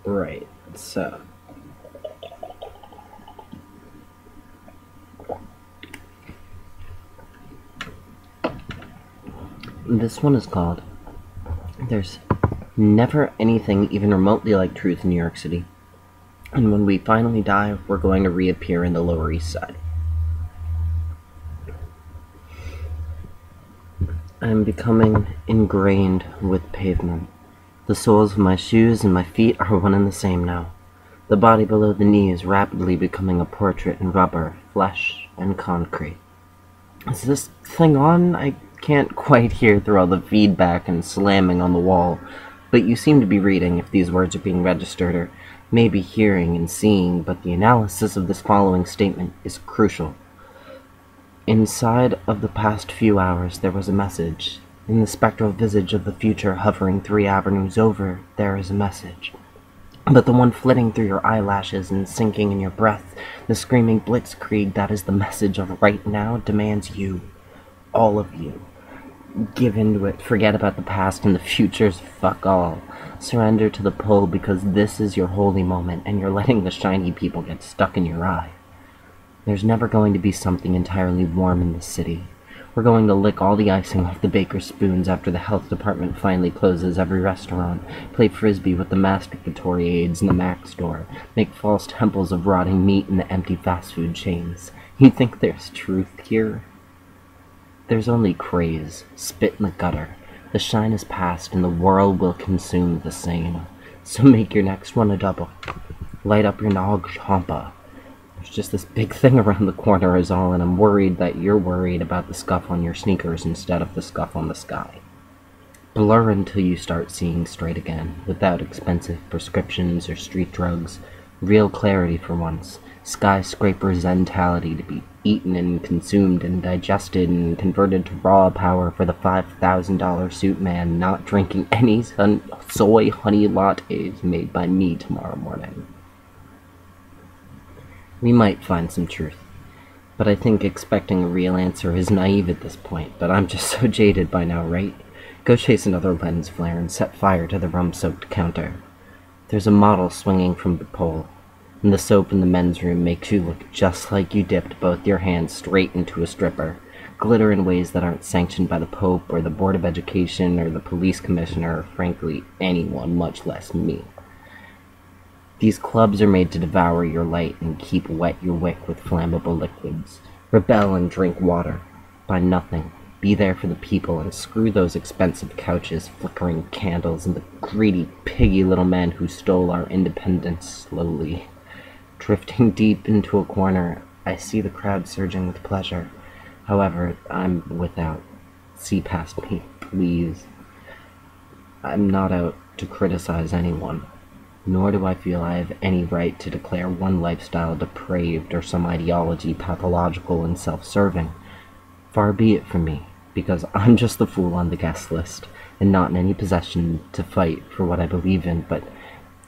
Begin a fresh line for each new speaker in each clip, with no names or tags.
Right, so this one is called There's Never Anything Even Remotely Like Truth in New York City. And when we finally die, we're going to reappear in the Lower East Side. I am becoming ingrained with pavement. The soles of my shoes and my feet are one and the same now. The body below the knee is rapidly becoming a portrait in rubber, flesh, and concrete. Is this thing on? I can't quite hear through all the feedback and slamming on the wall, but you seem to be reading if these words are being registered, or maybe hearing and seeing, but the analysis of this following statement is crucial. Inside of the past few hours there was a message. In the spectral visage of the future hovering 3 avenues over, there is a message. But the one flitting through your eyelashes and sinking in your breath, the screaming blitzkrieg that is the message of right now, demands you. All of you. Give into it, forget about the past and the future's fuck all. Surrender to the pull because this is your holy moment and you're letting the shiny people get stuck in your eye. There's never going to be something entirely warm in this city. We're going to lick all the icing off the baker's spoons after the health department finally closes every restaurant, play frisbee with the masturbatory aides in the Mac store, make false temples of rotting meat in the empty fast food chains. You think there's truth here? There's only craze, spit in the gutter. The shine is past and the world will consume the same. So make your next one a double. Light up your nog champa. There's just this big thing around the corner is all, and I'm worried that you're worried about the scuff on your sneakers instead of the scuff on the sky. Blur until you start seeing straight again, without expensive prescriptions or street drugs. Real clarity for once. Skyscraper zentality to be eaten and consumed and digested and converted to raw power for the $5,000 suit man not drinking any soy honey lattes made by me tomorrow morning. We might find some truth, but I think expecting a real answer is naive at this point, but I'm just so jaded by now, right? Go chase another lens flare and set fire to the rum-soaked counter. There's a model swinging from the pole, and the soap in the men's room makes you look just like you dipped both your hands straight into a stripper, glitter in ways that aren't sanctioned by the Pope or the Board of Education or the police commissioner or frankly anyone, much less me. These clubs are made to devour your light and keep wet your wick with flammable liquids. Rebel and drink water. Buy nothing. Be there for the people and screw those expensive couches, flickering candles, and the greedy, piggy little men who stole our independence slowly. Drifting deep into a corner, I see the crowd surging with pleasure. However, I'm without. See past me, please. I'm not out to criticize anyone. Nor do I feel I have any right to declare one lifestyle depraved or some ideology pathological and self-serving. Far be it from me, because I'm just the fool on the guest list, and not in any possession to fight for what I believe in, but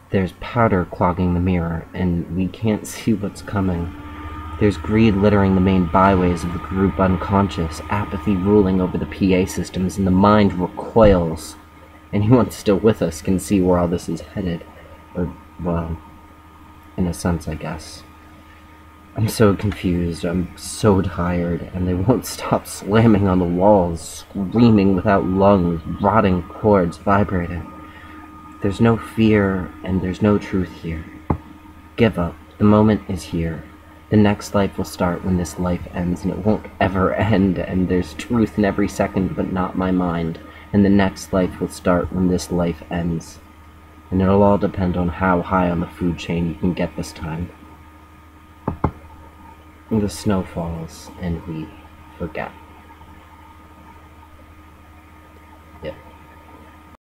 there's powder clogging the mirror, and we can't see what's coming. There's greed littering the main byways of the group unconscious, apathy ruling over the PA systems, and the mind recoils. Anyone still with us can see where all this is headed. Or, well, in a sense, I guess. I'm so confused, I'm so tired, and they won't stop slamming on the walls, screaming without lungs, rotting cords vibrating. There's no fear, and there's no truth here. Give up. The moment is here. The next life will start when this life ends, and it won't ever end, and there's truth in every second, but not my mind. And the next life will start when this life ends. And it'll all depend on how high on the food chain you can get this time. The snow falls, and we forget.